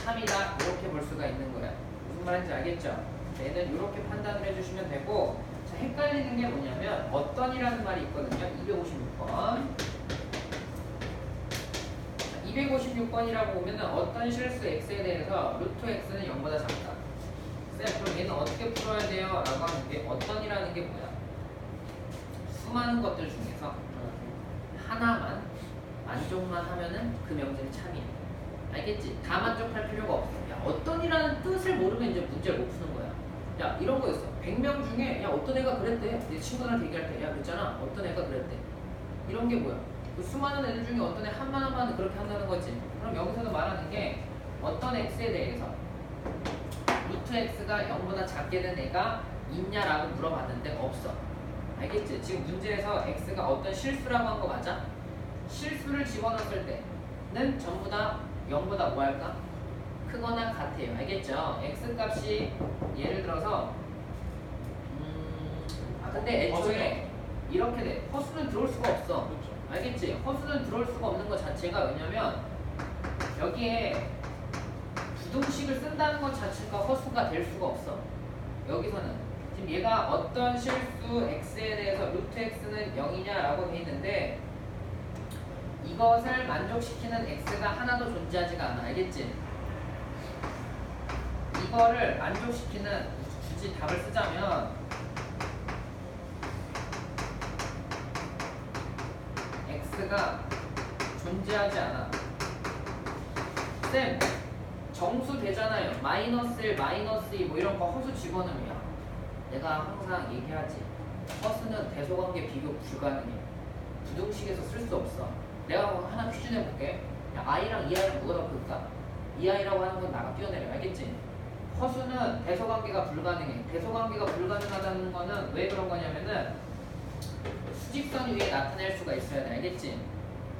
참이다 이렇게 볼 수가 있는 거야. 무슨 말인지 알겠죠? 얘는 이렇게 판단을 해주시면 되고 자, 헷갈리는 게 뭐냐면 어떤이라는 말이 있거든요. 256번 256번이라고 보면은 어떤 실수 x에 대해서 루트 x는 0보다 작다. 쌤 그럼 얘는 어떻게 풀어야 돼요? 라고 하는 게 어떤이라는 게 뭐야? 수많은 것들 중에서 하나만 만족만 하면은 그 명제는 참이야. 알겠지? 다 만족할 필요가 없어. 야, 어떤이라는 뜻을 모르면 이제 문제를 못 푸는 거야. 야, 이런 거 있어. 100명 중에 야, 어떤 애가 그랬대. 내 친구들한테 얘기할 때 야, 그랬잖아. 어떤 애가 그랬대. 이런 게 뭐야? 그 수많은 애들 중에 어떤 애 한만 그렇게 한다는 거지. 그럼 여기서도 말하는 게 어떤 x에 대해서 루트 x가 0보다 작게 된 애가 있냐라고 물어봤는데 없어. 알겠지? 지금 문제에서 x가 어떤 실수라고 한 거 맞아? 실수를 집어넣었을 때는 전부 다 0보다 뭐 할까? 크거나 같아요. 알겠죠? x 값이 예를 들어서 근데 애초에 이렇게 돼. 허수는 들어올 수가 없어. 알겠지? 허수는 들어올 수가 없는 것 자체가 왜냐면 여기에 부등식을 쓴다는 것 자체가 허수가 될 수가 없어. 여기서는 지금 얘가 어떤 실수 x에 대해서 루트 x는 0이냐라고 돼 있는데 이것을 만족시키는 x가 하나도 존재하지가 않아. 알겠지? 이거를 만족시키는, 굳이 답을 쓰자면 x가 존재하지 않아. 쌤, 정수 되잖아요. 마이너스 1, 마이너스 2 뭐 이런 거 허수 집어넣으면 내가 항상 얘기하지. 허수는 대소관계 비교 불가능해. 부등식에서 쓸 수 없어. 내가 뭐 하나 퀴즈 내볼게. 야, i랑 이 아이랑 누가 더 클까? 이 아이라고 하는 건 나가 뛰어내려. 알겠지? 허수는 대소관계가 불가능해. 대소관계가 불가능하다는 거는 왜 그런 거냐면은 수직선 위에 나타낼 수가 있어야 돼. 알겠지?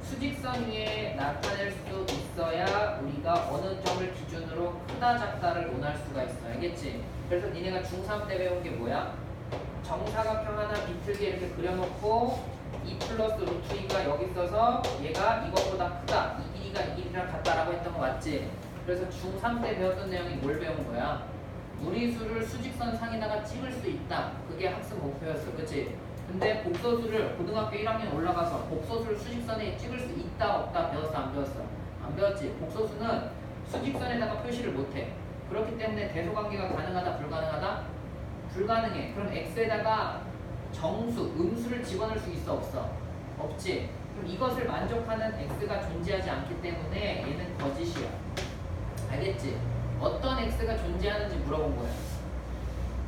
수직선 위에 나타낼 수 있어야 우리가 어느 점을 기준으로 크다 작다를 논할 수가 있어. 알겠지? 그래서 니네가 중3 때 배운 게 뭐야? 정사각형 하나 비틀게 이렇게 그려놓고 2 플러스 루트 2가 여기 있어서 얘가 이것보다 크다. 이 길이가 이 길이랑 같다라고 했던 거 맞지? 그래서 중3 때 배웠던 내용이 뭘 배운 거야? 무리수를 수직선 상에다가 찍을 수 있다. 그게 학습 목표였어. 그치? 근데 복소수를 고등학교 1학년 올라가서 복소수를 수직선에 찍을 수 있다 없다 배웠어 안 배웠어? 안 배웠지. 복소수는 수직선에다가 표시를 못해. 그렇기 때문에 대소관계가 가능하다 불가능하다? 불가능해. 그럼 x에다가 정수, 음수를 집어넣을 수 있어 없어? 없지. 그럼 이것을 만족하는 x가 존재하지 않기 때문에 얘는 거짓이야. 알겠지? 어떤 x가 존재하는지 물어본 거야.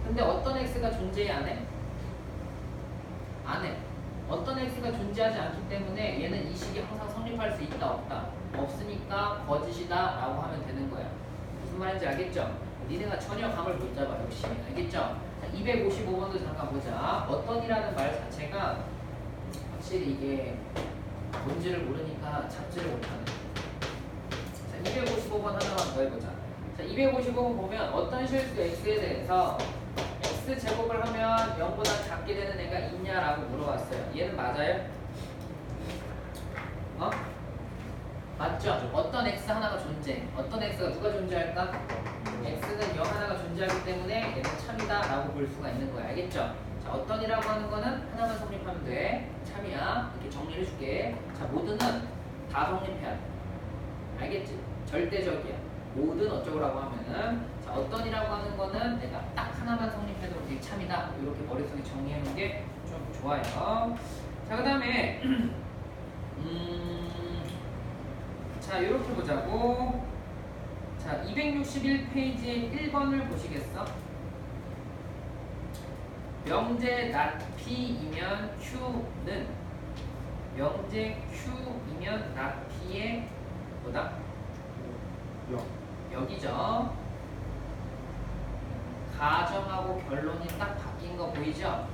근데 어떤 x가 존재해 안 해? 안 해. 어떤 x가 존재하지 않기 때문에 얘는 이 식이 항상 성립할 수 있다 없다? 없으니까 거짓이다 라고 하면 되는 거야. 무슨 말인지 알겠죠? 니네가 전혀 감을 못 잡아. 역시 알겠죠? 255번도 잠깐 보자. 어떤이라는 말 자체가 확실히 이게 뭔지를 모르니까 잡지를 못하네. 자, 255번 하나만 더 해보자. 자, 255번 보면 어떤 실수 x에 대해서 x제곱을 하면 0보다 작게 되는 애가 있냐라고 물어봤어요. 얘는 맞아요? 어? 맞죠? 어떤 x 하나가 존재. 어떤 x가 누가 존재할까? x는 0 하나가 존재하기 때문에 얘는 참이다 라고 볼 수가 있는 거야. 알겠죠? 자, 어떤이라고 하는 거는 하나만 성립하면 돼. 참이야. 이렇게 정리를 해줄게. 자, 모든은 다 성립해야 돼. 알겠지? 절대적이야. 모든 어쩌고라고 하면은 자, 어떤이라고 하는 거는 내가 딱 하나만 성립해도 이게 참이다. 이렇게 머릿속에 정리해놓은 게 좀 좋아요. 자, 그 다음에 자, 이렇게 보자고. 자, 261페이지 1번을 보시겠어? 명제 not P이면 Q는 명제 Q이면 not P의 뭐다? 여기죠. 가정하고 결론이 딱 바뀐 거 보이죠?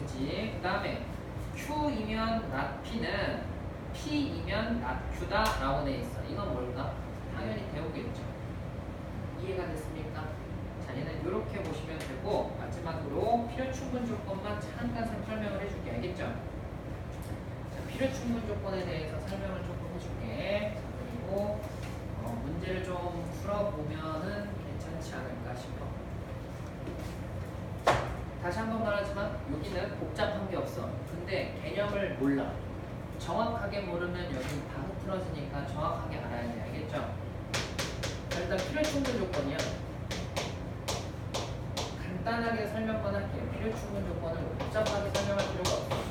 그치? 그 다음에 Q이면 not P는 P이면 not Q다 라고 돼 있어. 이건 뭘까? 당연히 배우겠죠. 이해가 됐습니까? 자, 얘는 이렇게 보시면 되고 마지막으로 필요 충분 조건만 잠깐 설명을 해줄게. 알겠죠? 자, 필요 충분 조건에 대해서 설명을 조금 해줄게. 자, 그리고 문제를 좀 풀어보면은 괜찮지 않을까 싶어. 다시 한번 말하지만 여기는 복잡한 게 없어. 근데 개념을 몰라. 정확하게 모르면 여기 다 흐트러지니까 정확하게 알아야 돼. 알겠죠? 자, 일단 필요 충분 조건이야. 간단하게 설명만 할게요. 필요 충분 조건을 복잡하게 설명할 필요가 없어.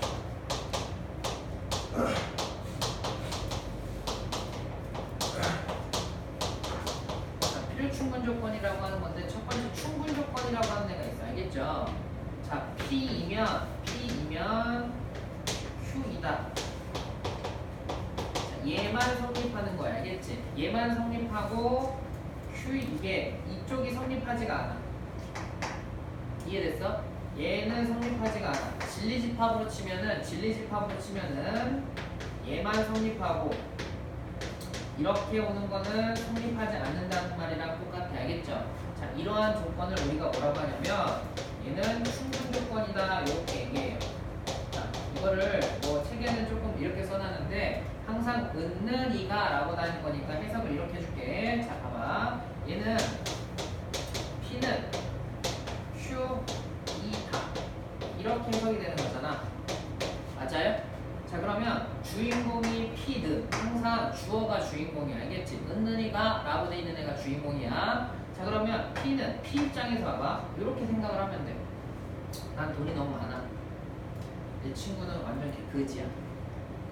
자, 필요 충분 조건이라고 하는 건데 첫 번째 충분 조건이라고 하는 애가 있어. 알겠죠? 자, P이면 Q이다. 얘만 성립하는 거야. 알겠지? 얘만 성립하고 이게 이쪽이 성립하지가 않아. 이해됐어? 얘는 성립하지가 않아. 진리집합으로 치면은 얘만 성립하고 이렇게 오는 거는 성립하지 않는다는 말이랑 똑같아. 알겠죠? 자, 이러한 조건을 우리가 뭐라고 하냐면 얘는 충분 조건이다. 이렇게 얘기해요. 자, 이거를 뭐 책에는 조금 이렇게 써놨는데 항상 은는 이가 라고 다니는 거니까 해석을 이렇게 해줄게. 자, 봐봐. 얘는 P는 Q이다. 이렇게 해석이 되는 거잖아. 맞아요? 자, 그러면 주인공이 P든 있다 라고 돼 있는 애가 주인공이야. 자 그러면 P는 P 입장에서 봐봐. 이렇게 생각을 하면 돼. 난 돈이 너무 많아. 내 친구는 완전 개그지야.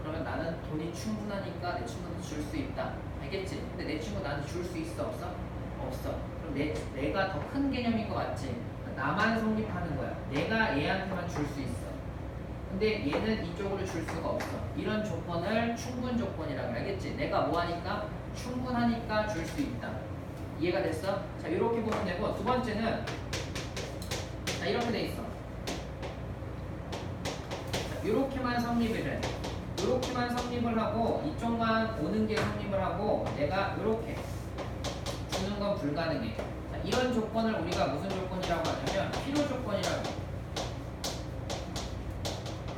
그러면 나는 돈이 충분하니까 내 친구한테 줄 수 있다. 알겠지? 근데 내 친구 나한테 줄 수 있어? 없어? 없어. 그럼 내가 더 큰 개념인 거 맞지? 나만 성립하는 거야. 내가 얘한테만 줄 수 있어. 근데 얘는 이쪽으로 줄 수가 없어. 이런 조건을 충분 조건이라고 알겠지? 내가 뭐 하니까? 충분하니까 줄 수 있다. 이해가 됐어? 자 이렇게 보면 되고 두 번째는 자 이렇게 돼 있어. 이렇게만 성립을 해. 이렇게만 성립을 하고 이쪽만 오는 게 성립을 하고 내가 이렇게 주는 건 불가능해. 자, 이런 조건을 우리가 무슨 조건이라고 하냐면 필요 조건이라고.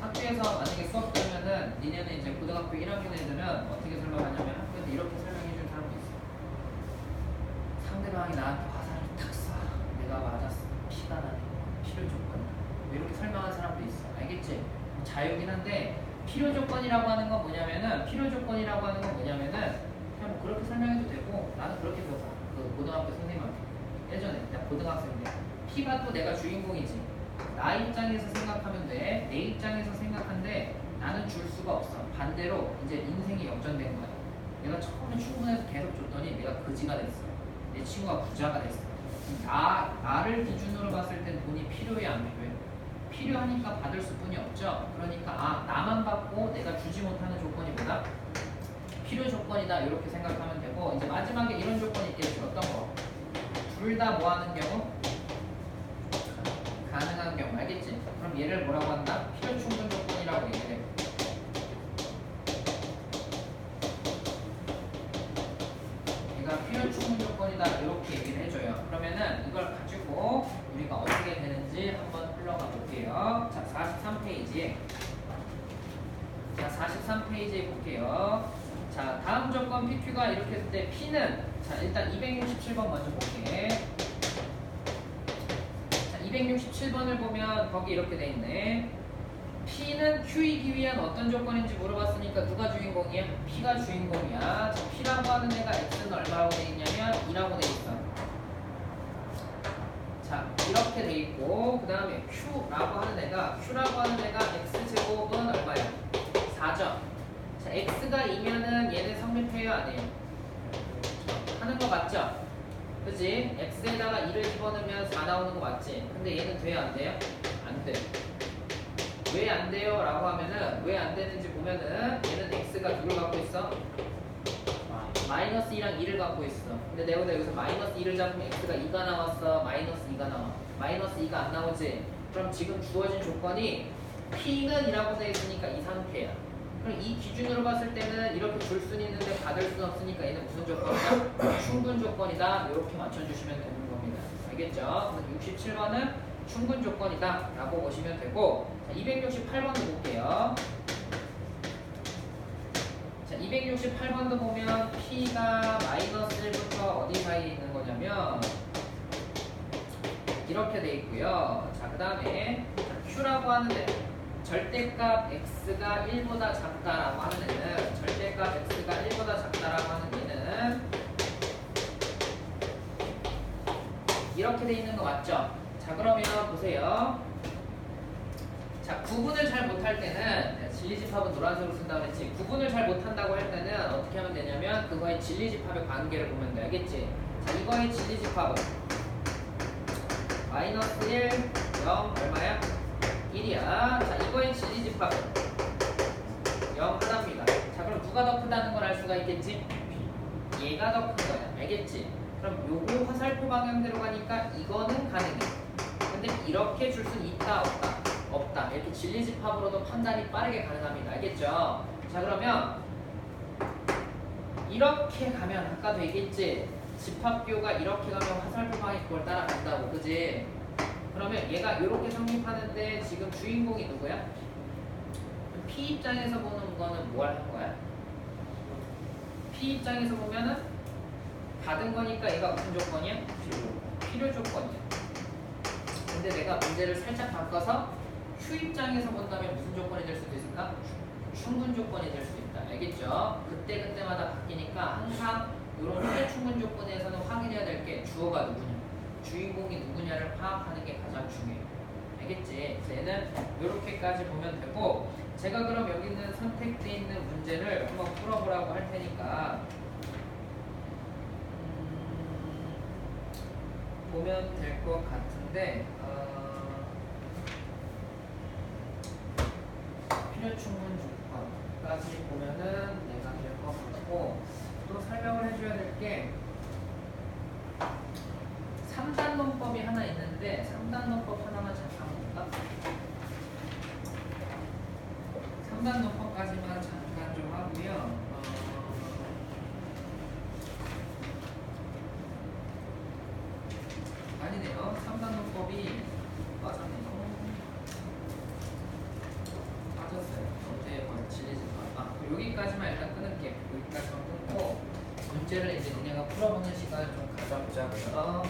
학교에서 만약에 수업 들으면은 니네는 이제 고등학교 1학년 애들은 어떻게 설명하냐면 학교에서 이렇게 설명해 준 사람도 있어. 상대방이 나한테 화살을 탁 쏴. 내가 맞았어. 피가 나네. 필요 조건이다. 뭐 이렇게 설명한 사람도 있어. 알겠지? 자유긴 한데 필요 조건이라고 하는 건 뭐냐면은 그냥 뭐 그렇게 설명해도 되고 나는 그렇게 배웠어. 그 고등학교 선생님한테 예전에 내가 고등학생 때 P가 또 내가 주인공이지. 나 입장에서 생각하면 돼. 내 입장에서 생각한데 나는 줄 수가 없어. 반대로 이제 인생이 역전된 거야. 내가 처음에 충분해서 계속 줬더니 내가 거지가 됐어. 내 친구가 부자가 됐어. 나를 기준으로 봤을 땐 돈이 필요해 안 필요해? 필요하니까 받을 수뿐이 없죠. 그러니까 나만 받고 내가 주지 못하는 조건이 뭐다? 필요 조건이다. 이렇게 생각하면 되고 이제 마지막에 이런 조건이 있겠죠. 어떤 거? 둘 다 뭐 하는 경우? 가능한 경우. 알겠지? 그럼 얘를 뭐라고 한다? 필요 충분 조건이라고 얘기해. 얘가 필요 충분 조건이다. 이렇게 얘기를 해줘요. 그러면은 이걸 가지고 우리가 어떻게 되는지 한번 흘러가 볼게요. 자, 43페이지에. 자, 43페이지에 볼게요. 자, 다음 조건 PQ가 이렇게 했을 때 P는 자, 일단 267번 먼저 볼게. 자, 267번을 보면 거기 이렇게 돼 있네. P는 Q이기 위한 어떤 조건인지 물어봤으니까 누가 주인공이야? P가 주인공이야. 자, P라고 하는 애가 X는 얼마라고 돼 있냐면 2라고 돼 있어. 자, 이렇게 돼 있고 그 다음에 Q라고 하는 애가 X제곱은 얼마야? 4점. 자, X가 2면은 얘는 성립해요 안 해요? 하는 거 맞죠? 그치? X에다가 2를 집어넣으면 4 나오는 거 맞지? 근데 얘는 돼요 안 돼요? 안 돼. 왜 안 돼요? 라고 하면은 왜 안 되는지 보면은 얘는 X가 누굴 갖고 있어? 마이너스 2랑 2를 갖고 있어. 근데 내가 여기서 마이너스 2를 잡으면 X가 2가 나왔어? 마이너스 2가 나와? 마이너스 2가 안 나오지? 그럼 지금 주어진 조건이 P는 2라고 되어 있으니까 이 상태야. 그럼 이 기준으로 봤을 때는 이렇게 줄 수는 있는데 받을 수는 없으니까 얘는 무슨 조건이다? 충분 조건이다. 이렇게 맞춰주시면 되는 겁니다. 알겠죠? 그래서 67번은 충분 조건이다 라고 보시면 되고 자, 268번도 볼게요. 자, 268번도 보면 P가 마이너스 1부터 어디 사이에 있는 거냐면 이렇게 돼 있고요. 자, 그 다음에 Q라고 하는데 절대값 X가 1보다 작다라고 하는 애는 절대값 X가 1보다 작다라고 하는 얘는 이렇게 돼 있는 거 맞죠? 자, 그러면 보세요. 자, 구분을 잘 못할 때는 진리집합은 노란색으로 쓴다고 했지. 구분을 잘 못한다고 할 때는 어떻게 하면 되냐면 그거의 진리집합의 관계를 보면 돼. 알겠지? 자, 이거의 진리집합은 마이너스 1, 0 얼마야? 1이야. 자, 이거의 진리집합은 0 하나입니다. 자, 그럼 누가 더 크다는 걸 알 수가 있겠지? 얘가 더 큰 거야. 알겠지? 그럼 요거 화살표 방향대로 가니까 이거는 가능해. 근데 이렇게 줄 수는 있다 없다? 없다. 이렇게 진리집합으로도 판단이 빠르게 가능합니다. 알겠죠? 자, 그러면 이렇게 가면 아까도 얘기했지? 집합교가 이렇게 가면 화살표 방향이 그걸 따라간다고. 그지? 그러면 얘가 이렇게 성립하는데 지금 주인공이 누구야? P 입장에서 보는 거는 뭐 하는 거야? P 입장에서 보면은 받은 거니까 얘가 무슨 조건이야? 필요 조건이야. 근데 내가 문제를 살짝 바꿔서 Q 입장에서 본다면 무슨 조건이 될 수도 있을까? 충분 조건이 될 수 있다. 알겠죠? 그때마다 바뀌니까 항상 이런 필요충분 조건에서는 확인해야 될 게 주어가 누구냐, 주인공이 누구냐를 파악하는 게 가장 중요해요. 알겠지? 그래서 얘는 이렇게까지 보면 되고, 제가 그럼 여기 있는 선택돼 있는 문제를 한번 풀어보라고 할 테니까 보면 될 것 같은데, 필요충분 조건까지 보면은 내가 될 것 같고, 또 설명을 해줘야 될 게 3단 논법이 하나 있는데 3단 논법 하나만 잠깐 볼까? 3단 논법까지만 잠깐 좀 하고요. 아니네요. 3단 논법이 빠졌네요. 빠졌어요. 어제 질리지 마. 여기까지만 일단 끊을게요. 여기까지만 끊고 문제를 이제 니네가 풀어보는 시간을 좀 가져보자고요.